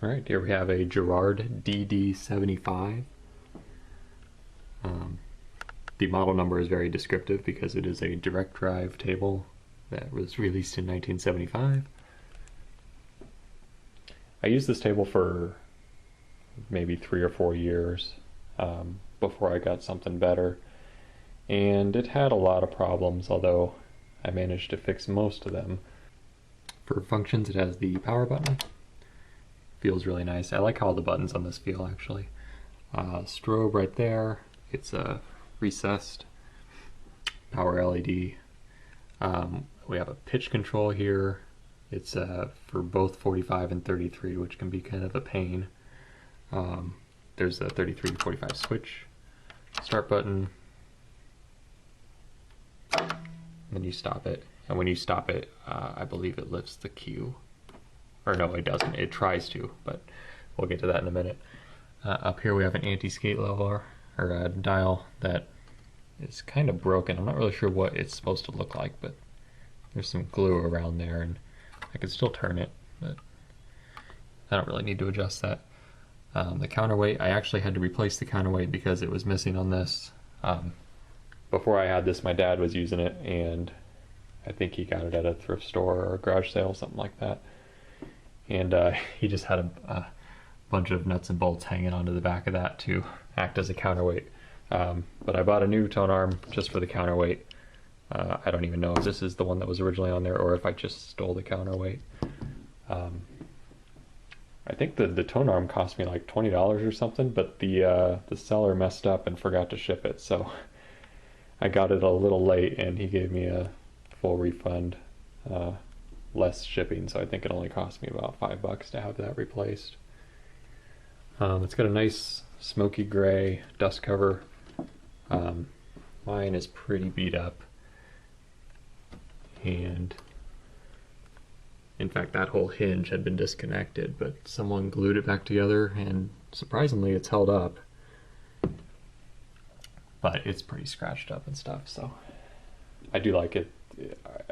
All right, here we have a Garrard DD-75. The model number is very descriptive because it is a direct drive table that was released in 1975. I used this table for maybe 3 or 4 years before I got something better, and it had a lot of problems, although I managed to fix most of them. For functions, it has the power button. Feels really nice. I like how all the buttons on this feel, actually. Strobe right there. It's a recessed power LED. We have a pitch control here. It's for both 45 and 33, which can be kind of a pain. There's a 33 to 45 switch. Start button. And then you stop it. And when you stop it, I believe it lifts the cue. Or no, it doesn't. It tries to, but we'll get to that in a minute. Up here we have an anti-skate leveler, or a dial that is kind of broken. I'm not really sure what it's supposed to look like, but there's some glue around there, and I can still turn it, but I don't really need to adjust that. The counterweight, I actually had to replace the counterweight because it was missing on this. Before I had this, my dad was using it, and I think he got it at a thrift store or a garage sale, something like that. And he just had a bunch of nuts and bolts hanging onto the back of that to act as a counterweight. But I bought a new tone arm just for the counterweight. I don't even know if this is the one that was originally on there or if I just stole the counterweight. I think the tone arm cost me like $20 or something, but the seller messed up and forgot to ship it, so I got it a little late and he gave me a full refund. Less shipping, so I think it only cost me about $5 to have that replaced. It's got a nice smoky gray dust cover. Mine is pretty beat up, and in fact that whole hinge had been disconnected, but someone glued it back together and surprisingly it's held up, but it's pretty scratched up and stuff, so I do like it.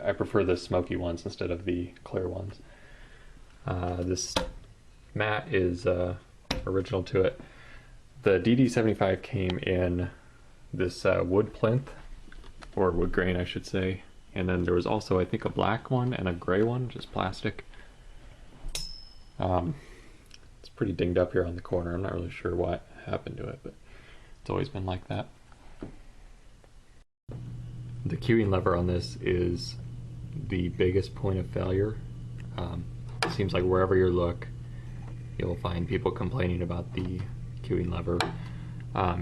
I prefer the smoky ones instead of the clear ones. This mat is original to it. The DD-75 came in this wood plinth, or wood grain I should say, and then there was also I think a black one and a gray one, just plastic. It's pretty dinged up here on the corner. I'm not really sure what happened to it, but it's always been like that. The cuing lever on this is the biggest point of failure. It seems like wherever you look, you'll find people complaining about the cuing lever.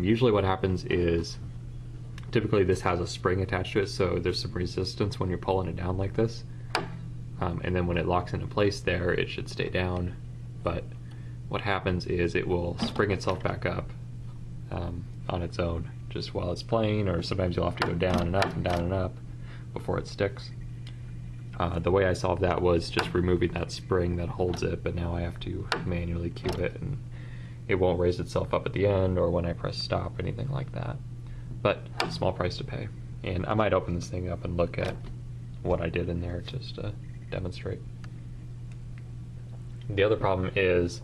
Usually what happens is, typically this has a spring attached to it, so there's some resistance when you're pulling it down like this. And then when it locks into place there, it should stay down. But what happens is it will spring itself back up on its own, just while it's playing, or sometimes you'll have to go down and up and down and up before it sticks. The way I solved that was just removing that spring that holds it, but now I have to manually cue it, and it won't raise itself up at the end or when I press stop, anything like that. But small price to pay. And I might open this thing up and look at what I did in there just to demonstrate. The other problem is,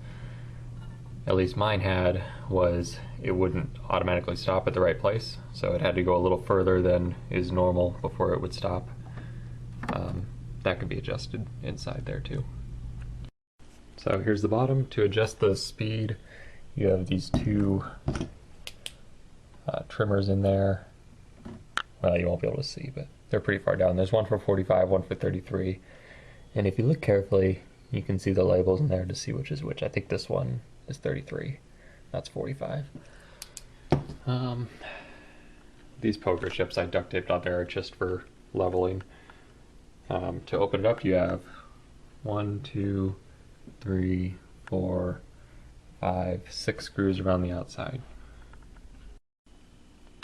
at least mine had, was it wouldn't automatically stop at the right place, so it had to go a little further than is normal before it would stop. That could be adjusted inside there too. So here's the bottom. To adjust the speed, you have these two trimmers in there. Well, you won't be able to see, but they're pretty far down. There's one for 45, one for 33, and if you look carefully, you can see the labels in there to see which is which. I think this one is 33. That's 45. These poker chips I duct taped on there just for leveling. To open it up, you have 1, 2, 3, 4, 5, 6 screws around the outside.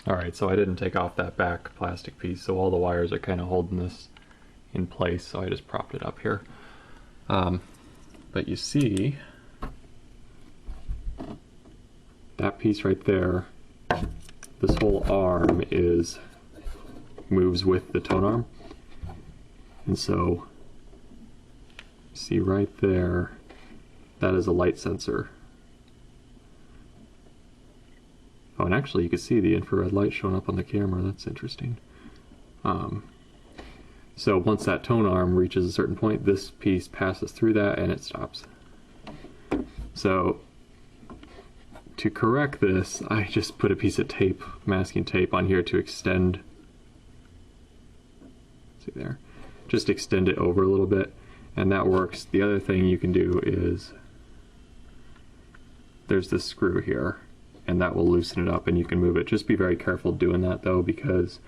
Alright, so I didn't take off that back plastic piece, so all the wires are kind of holding this in place, so I just propped it up here. But you see, that piece right there, this whole arm moves with the tone arm. And so, see right there, that is a light sensor. Oh, and actually you can see the infrared light showing up on the camera. That's interesting. So once that tone arm reaches a certain point, this piece passes through that and it stops. So to correct this, I just put a piece of tape, masking tape, on here to extend. See there? Just extend it over a little bit, and that works. The other thing you can do is there's this screw here, and that will loosen it up and you can move it. Just be very careful doing that though, because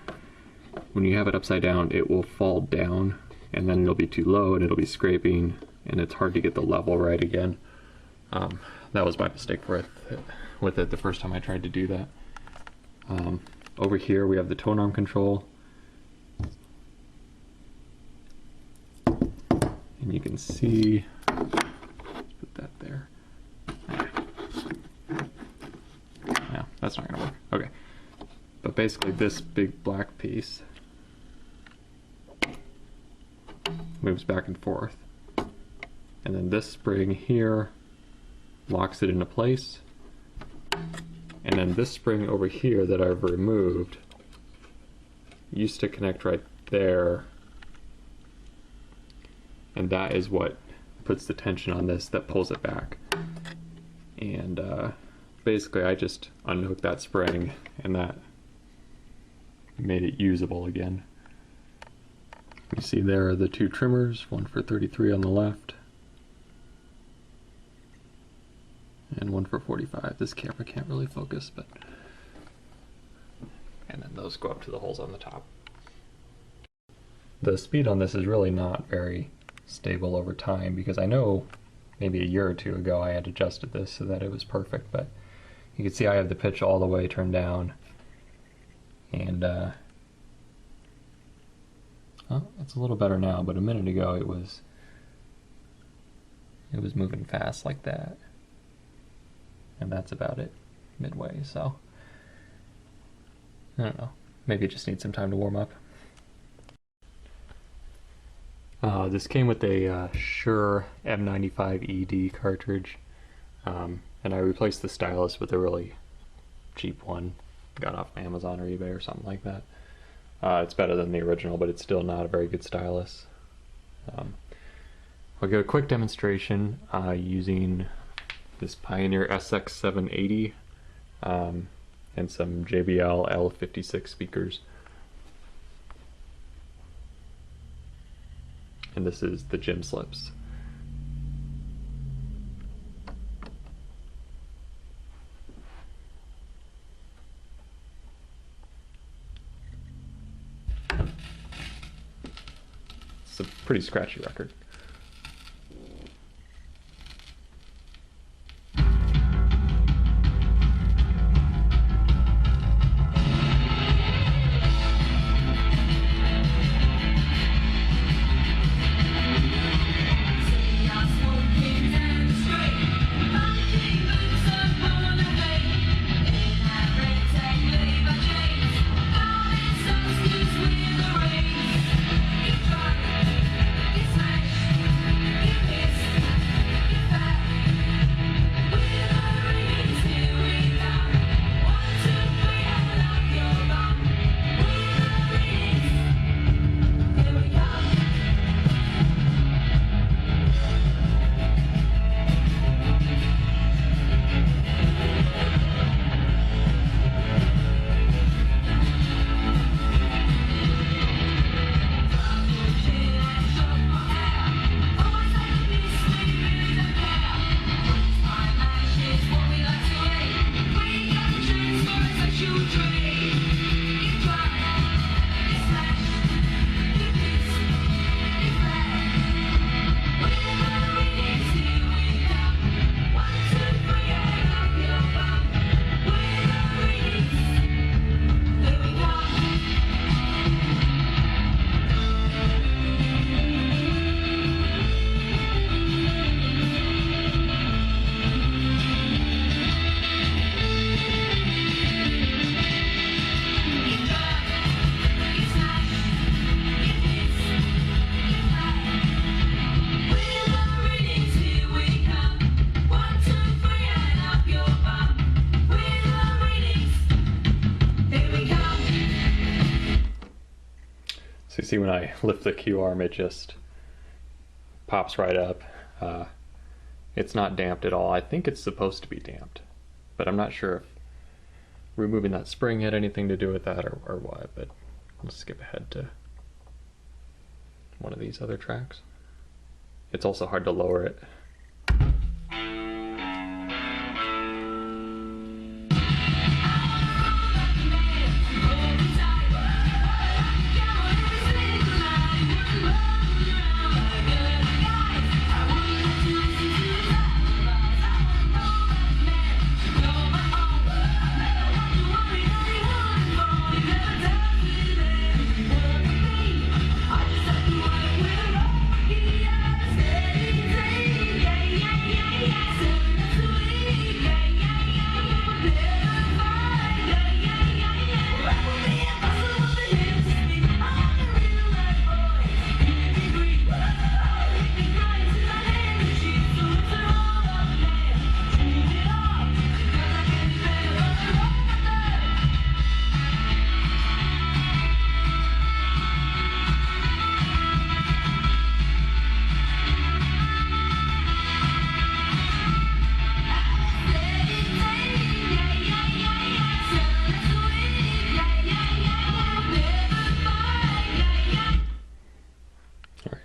when you have it upside down, it will fall down and then it'll be too low and it'll be scraping and it's hard to get the level right again. That was my mistake with it the first time I tried to do that. Over here we have the tone arm control. And you can see, let's put that there. No, that's not gonna work. Okay. But basically this big black piece moves back and forth. And then this spring here locks it into place. And then this spring over here that I've removed used to connect right there. And that is what puts the tension on this that pulls it back. And basically I just unhooked that spring and that made it usable again. You see there are the two trimmers, one for 33 on the left and one for 45. This camera can't really focus, but and then those go up to the holes on the top. The speed on this is really not very stable over time, because I know maybe a year or two ago I had adjusted this so that it was perfect, but you can see I have the pitch all the way turned down, and well, it's a little better now, but a minute ago it was moving fast like that, and that's about it midway. So I don't know, maybe it just needs some time to warm up. This came with a Shure M95 ED cartridge, and I replaced the stylus with a really cheap one, got off Amazon or eBay or something like that. It's better than the original, but it's still not a very good stylus. I'll give a quick demonstration using this Pioneer SX780 and some JBL L56 speakers. And this is the gym slips. It's a pretty scratchy record. see when I lift the cue arm, it just pops right up. It's not damped at all. I think it's supposed to be damped, but I'm not sure if removing that spring had anything to do with that or what, but I'll skip ahead to one of these other tracks. It's also hard to lower it.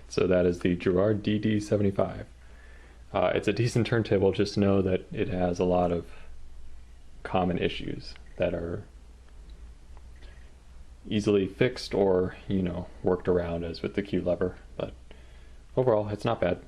So that is the Garrard DD-75. It's a decent turntable, just know that it has a lot of common issues that are easily fixed or, worked around, as with the cue lever. But overall, it's not bad.